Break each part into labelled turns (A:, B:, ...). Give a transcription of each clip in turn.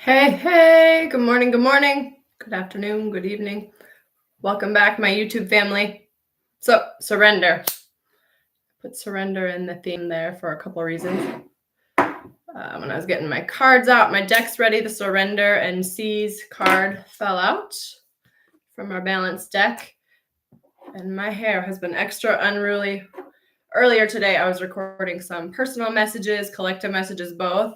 A: Hey, good morning, good afternoon, good evening. Welcome back, my YouTube family. So, surrender. Put surrender in the theme there for a couple of reasons. When I was getting my cards out, my deck's ready, the surrender and seize card fell out from our balanced deck. And my hair has been extra unruly. Earlier today, I was recording some personal messages, collective messages, both.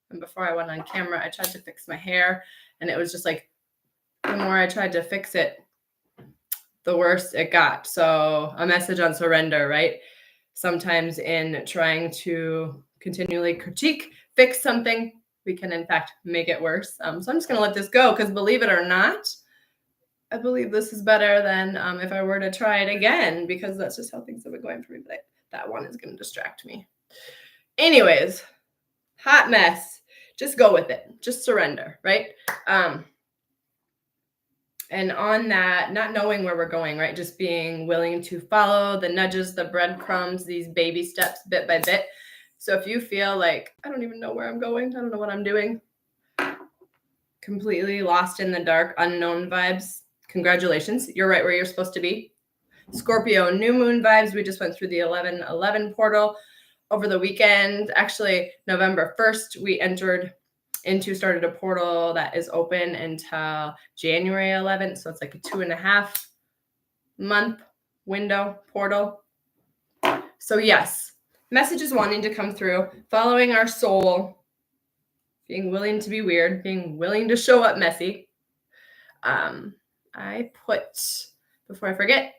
A: And before I went on camera, I tried to fix my hair, and it was just like, the more I tried to fix it, the worse it got. So a message on surrender, right? Sometimes in trying to continually critique, fix something, we can in fact make it worse. So I'm just going to let this go because believe it or not, I believe this is better than if I were to try it again, because that's just how things have been going for me. But that one is going to distract me. Anyways, hot mess. Just go with it. Just surrender, right? And on that, not knowing where we're going, right? Just being willing to follow the nudges, the breadcrumbs, these baby steps bit by bit. So if you feel like, I don't even know where I'm going, I don't know what I'm doing, completely lost in the dark, unknown vibes, congratulations. You're right where you're supposed to be. Scorpio new moon vibes. We just went through the 11/11 portal over the weekend. Actually, November 1st, we started a portal that is open until January 11th. So it's like a 2.5 month window portal. So yes, messages wanting to come through, following our soul, being willing to be weird, being willing to show up messy. I put, before I forget,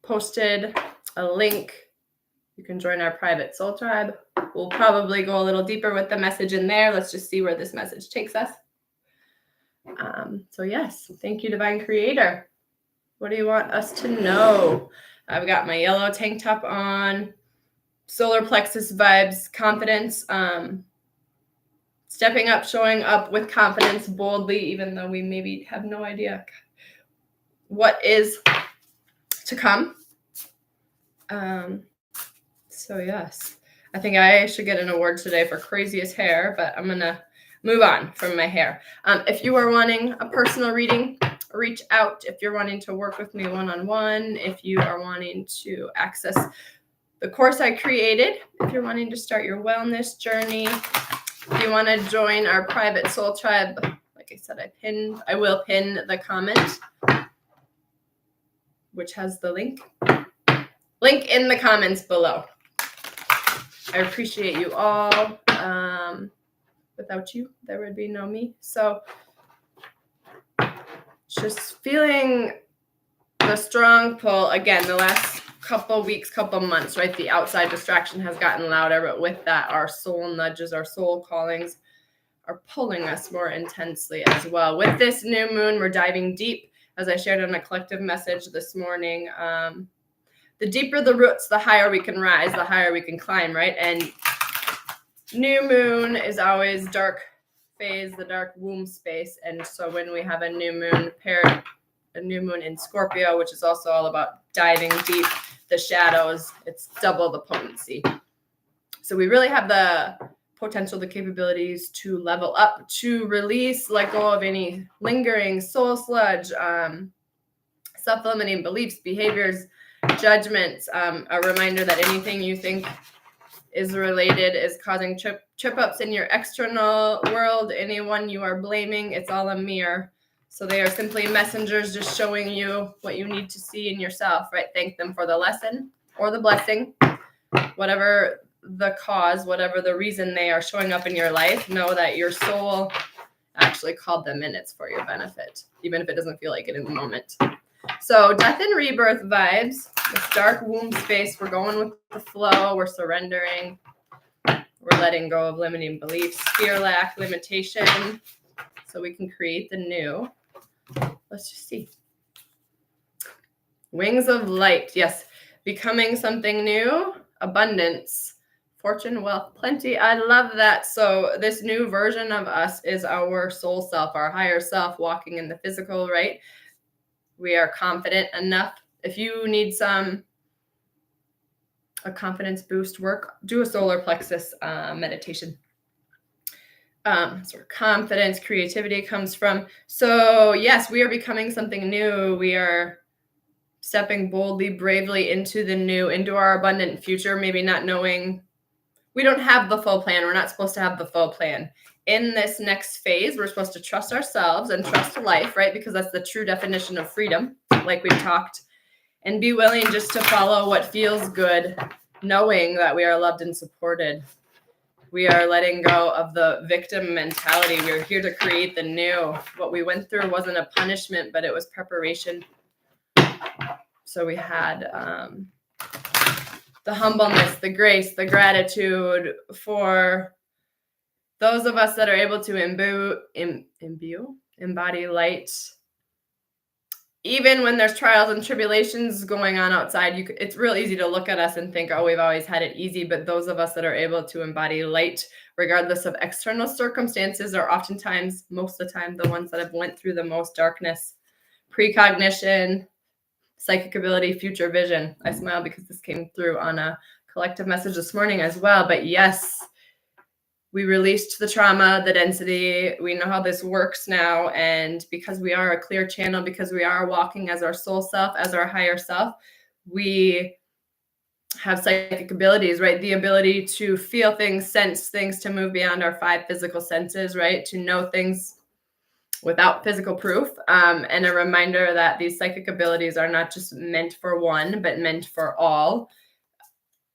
A: posted a link. You can join our private soul tribe. We'll probably go a little deeper with the message in there. Let's just see where this message takes us. So yes, thank you, Divine Creator. What do you want us to know? I've got my yellow tank top on, solar plexus vibes, confidence, stepping up, showing up with confidence, boldly, even though we maybe have no idea what is to come. So yes, I think I should get an award today for craziest hair, but I'm gonna move on from my hair. If you are wanting a personal reading, reach out. If you're wanting to work with me one-on-one, if you are wanting to access the course I created, if you're wanting to start your wellness journey, if you want to join our private soul tribe, like I said, I will pin the comment, which has the link in the comments below. I appreciate you all. Without you, there would be no me. So just feeling the strong pull again, the last couple weeks, couple months, right? The outside distraction has gotten louder, but with that, our soul nudges, our soul callings are pulling us more intensely as well. With this new moon, we're diving deep, as I shared on a collective message this morning. The deeper the roots, the higher we can rise, the higher we can climb, right? And new moon is always dark phase, the dark womb space. And so when we have a new moon in Scorpio, which is also all about diving deep, the shadows, it's double the potency. So we really have the potential, the capabilities to level up, to release, let go of any lingering soul sludge, self-limiting beliefs, behaviors, judgments. A reminder that anything you think is related is causing trip-ups in your external world. Anyone you are blaming, it's all a mirror. So they are simply messengers just showing you what you need to see in yourself, right? Thank them for the lesson or the blessing, whatever the cause, whatever the reason they are showing up in your life. Know that your soul actually called them in. It's for your benefit, even if it doesn't feel like it in the moment. So death and rebirth vibes, this dark womb space, we're going with the flow, we're surrendering, we're letting go of limiting beliefs, fear, lack, limitation, so we can create the new. Let's just see. Wings of light, yes, becoming something new, abundance, fortune, wealth, plenty. I love that. So this new version of us is our soul self, our higher self, walking in the physical, right? We are confident enough. If you need a confidence boost work, do a solar plexus meditation. That's where confidence, creativity comes from. So yes, we are becoming something new. We are stepping boldly, bravely into the new, into our abundant future, maybe not knowing. We don't have the full plan. We're not supposed to have the full plan. In this next phase, we're supposed to trust ourselves and trust life, right? Because that's the true definition of freedom, like we've talked, and be willing just to follow what feels good, knowing that we are loved and supported. We are letting go of the victim mentality. We're here to create the new. What we went through wasn't a punishment, but it was preparation. So we had the humbleness, the grace, the gratitude for those of us that are able to embody light. Even when there's trials and tribulations going on outside, it's real easy to look at us and think, oh, we've always had it easy. But those of us that are able to embody light, regardless of external circumstances, are oftentimes, most of the time, the ones that have went through the most darkness. Precognition, psychic ability, future vision. I smile because this came through on a collective message this morning as well. But yes, we released the trauma, the density. We know how this works now. And because we are a clear channel, because we are walking as our soul self, as our higher self, we have psychic abilities, right? The ability to feel things, sense things, to move beyond our 5 physical senses, right? To know things without physical proof. And a reminder that these psychic abilities are not just meant for one, but meant for all.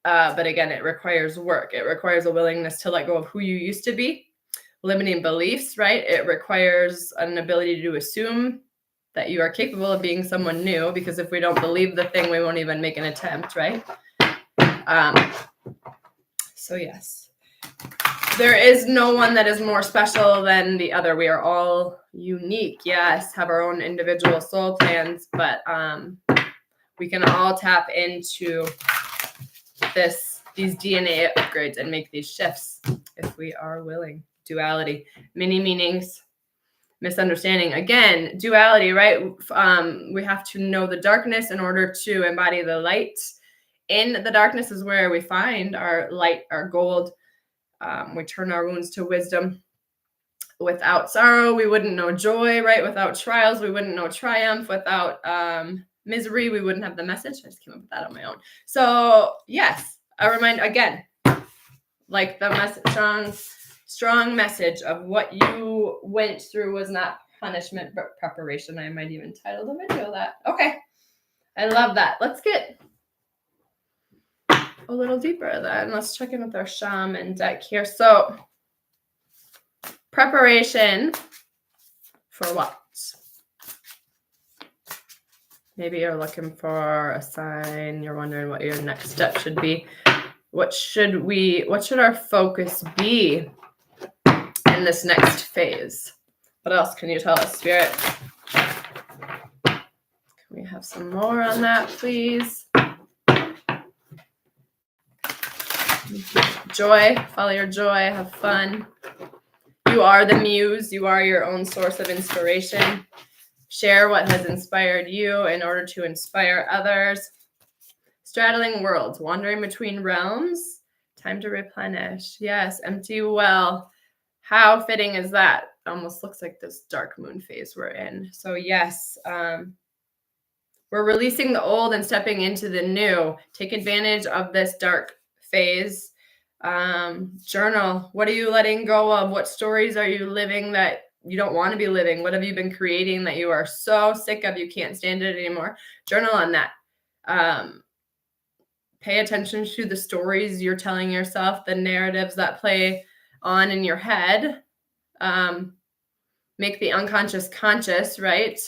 A: But again, it requires work. It requires a willingness to let go of who you used to be, limiting beliefs, right? It requires an ability to assume that you are capable of being someone new, because if we don't believe the thing, we won't even make an attempt, right? So yes, there is no one that is more special than the other. We are all unique, yes, have our own individual soul plans, but we can all tap into these DNA upgrades and make these shifts if we are willing. Duality, many meanings, misunderstanding. Again, duality, right? We have to know the darkness in order to embody the light. In the darkness is where we find our light, our gold. We turn our wounds to wisdom. Without sorrow, we wouldn't know joy, right? Without trials, we wouldn't know triumph. Without misery, we wouldn't have the message. I just came up with that on my own. So yes, I remind again, like the strong message of what you went through was not punishment, but preparation. I might even title the video that. Okay, I love that. Let's get a little deeper then. Let's check in with our shaman deck here. So preparation for what? Maybe you're looking for a sign. You're wondering what your next step should be. What should our focus be in this next phase? What else can you tell us, Spirit? Can we have some more on that, please? Joy, follow your joy, have fun. You are the muse. You are your own source of inspiration. Share what has inspired you in order to inspire others. Straddling worlds, wandering between realms. Time to replenish. Yes, empty well. How fitting is that? Almost looks like this dark moon phase we're in. So yes, we're releasing the old and stepping into the new. Take advantage of this dark phase. Journal. What are you letting go of? What stories are you living that you don't want to be living? What have you been creating that you are so sick of you can't stand it anymore? Journal on that. Pay attention to the stories you're telling yourself, the narratives that play on in your head. Make the unconscious conscious, right?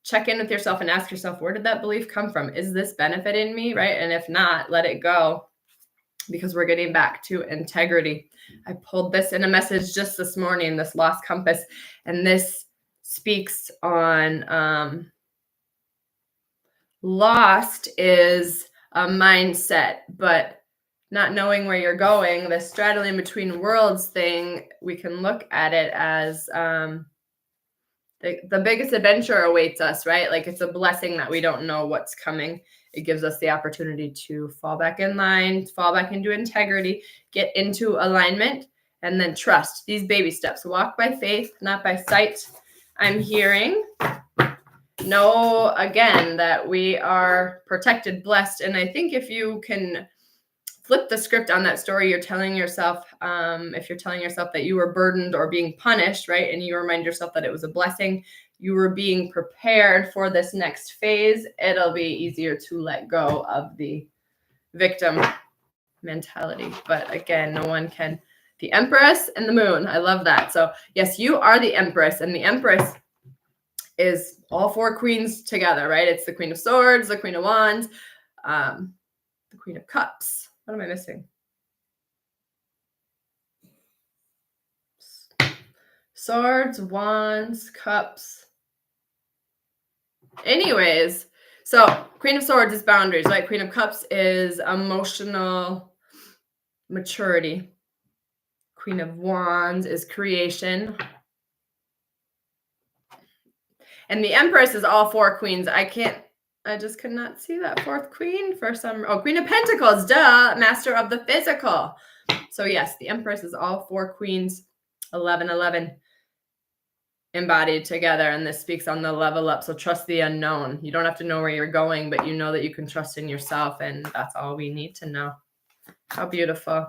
A: Check in with yourself and ask yourself, where did that belief come from? Is this benefiting me, right? And if not, let it go, because we're getting back to integrity. I pulled this in a message just this morning, this lost compass, and this speaks on lost is a mindset, but not knowing where you're going, the straddling between worlds thing, we can look at it as the biggest adventure awaits us, right? Like it's a blessing that we don't know what's coming. It gives us the opportunity to fall back in line, fall back into integrity, get into alignment, And then trust, these baby steps. Walk by faith, not by sight. I'm hearing, know again that we are protected, blessed. And I think if you can flip the script on that story you're telling yourself, if you're telling yourself that you were burdened or being punished, right? And you remind yourself that it was a blessing, you were being prepared for this next phase, it'll be easier to let go of the victim mentality. But again, no one can. The Empress and the Moon. I love that. So yes, you are the Empress, and the Empress is all four queens together, right? It's the Queen of Swords, the Queen of Wands, the Queen of Cups. What am I missing? Swords, Wands, Cups. Anyways, so Queen of Swords is boundaries, right? Queen of Cups is emotional maturity. Queen of Wands is creation. And the Empress is all four queens. I just could not see that fourth queen for some. Oh, Queen of Pentacles, duh, master of the physical. So yes, the Empress is all four queens, 1111 embodied together. And this speaks on the level up. So trust the unknown. You don't have to know where you're going, but you know that you can trust in yourself. And that's all we need to know. How beautiful.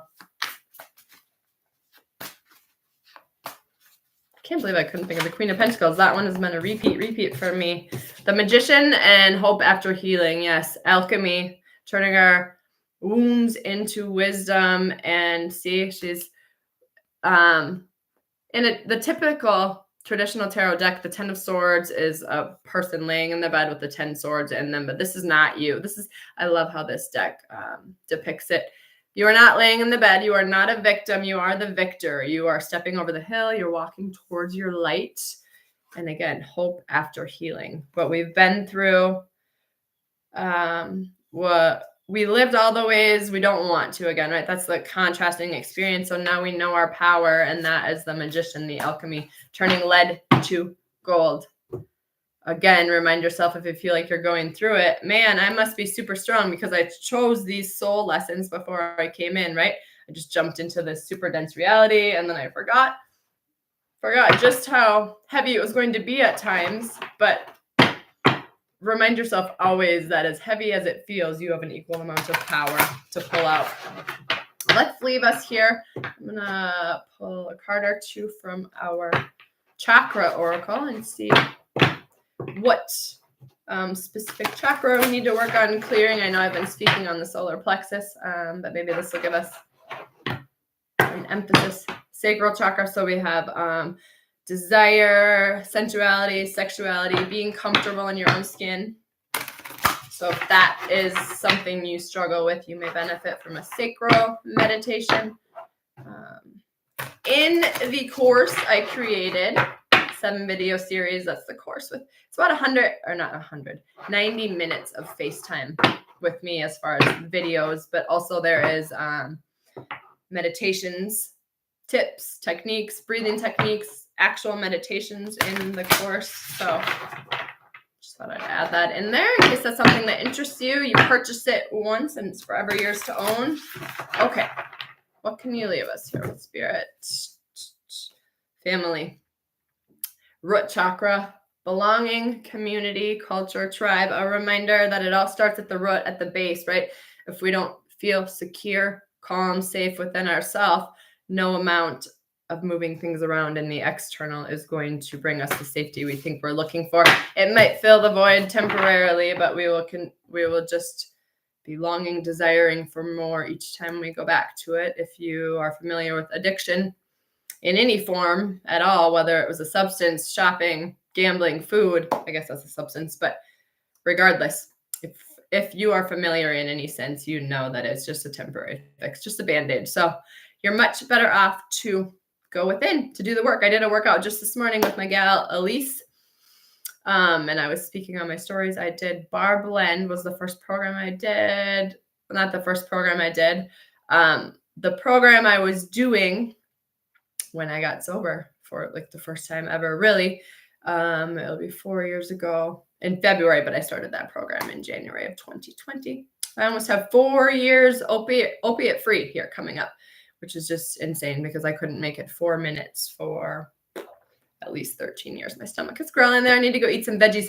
A: Can't believe I couldn't think of the Queen of Pentacles. That one has been a repeat for me. The Magician and Hope After Healing. Yes, alchemy, turning our wounds into wisdom. And see, she's the typical traditional tarot deck. The 10 of Swords is a person laying in the bed with the 10 swords in them, but this is not you. I love how this deck depicts it. You are not laying in the bed. You are not a victim. You are the victor. You are stepping over the hill. You're walking towards your light. And again, hope after healing. What we've been through, what we lived all the ways we don't want to again, right? That's the contrasting experience. So now we know our power, and that is the Magician, the alchemy, turning lead to gold. Again, remind yourself, if you feel like you're going through it, man, I must be super strong because I chose these soul lessons before I came in, right? I just jumped into this super dense reality, and then I forgot just how heavy it was going to be at times. But remind yourself always that as heavy as it feels, you have an equal amount of power to pull out. Let's leave us here. I'm going to pull a card or two from our chakra oracle and see what specific chakra we need to work on clearing. I know I've been speaking on the solar plexus, but maybe this will give us an emphasis. Sacral chakra. So we have desire, sensuality, sexuality, being comfortable in your own skin. So if that is something you struggle with, you may benefit from a sacral meditation. In the course I created, 7-video series. That's the course with, it's about 90 minutes of FaceTime with me as far as videos, but also there is meditations, tips, techniques, breathing techniques, actual meditations in the course. So just thought I'd add that in there in case that's something that interests you. You purchase it once and it's forever yours to own. Okay. What can you leave us here with Spirit? Family. Root chakra, belonging, community, culture, tribe. A reminder that it all starts at the root, at the base, right? If we don't feel secure, calm, safe within ourselves, no amount of moving things around in the external is going to bring us the safety we think we're looking for. It might fill the void temporarily, but we will just be longing, desiring for more each time we go back to it. If you are familiar with addiction in any form at all, whether it was a substance, shopping, gambling, food, I guess that's a substance, but regardless, if you are familiar in any sense, you know that it's just a temporary fix, just a Band-Aid. So you're much better off to go within to do the work. I did a workout just this morning with my gal, Elise. And I was speaking on my stories. I did Bar Blend was the first program I did. Not the first program I did. The program I was doing when I got sober for like the first time ever, really. It'll be 4 years ago in February, but I started that program in January of 2020. I almost have 4 years opiate free here coming up, which is just insane because I couldn't make it 4 minutes for at least 13 years. My stomach is growling there. I need to go eat some veggies.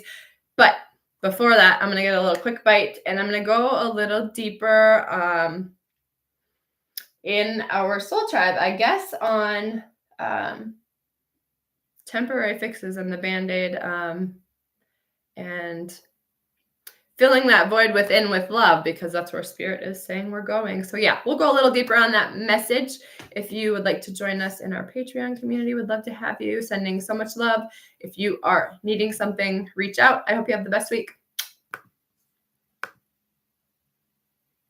A: But before that, I'm going to get a little quick bite, and I'm going to go a little deeper in our soul tribe, I guess, on temporary fixes and the Band-Aid and filling that void within with love, because that's where spirit is saying we're going. So yeah, we'll go a little deeper on that message. If you would like to join us in our Patreon community, we'd love to have you. Sending so much love. If you are needing something, reach out. I hope you have the best week.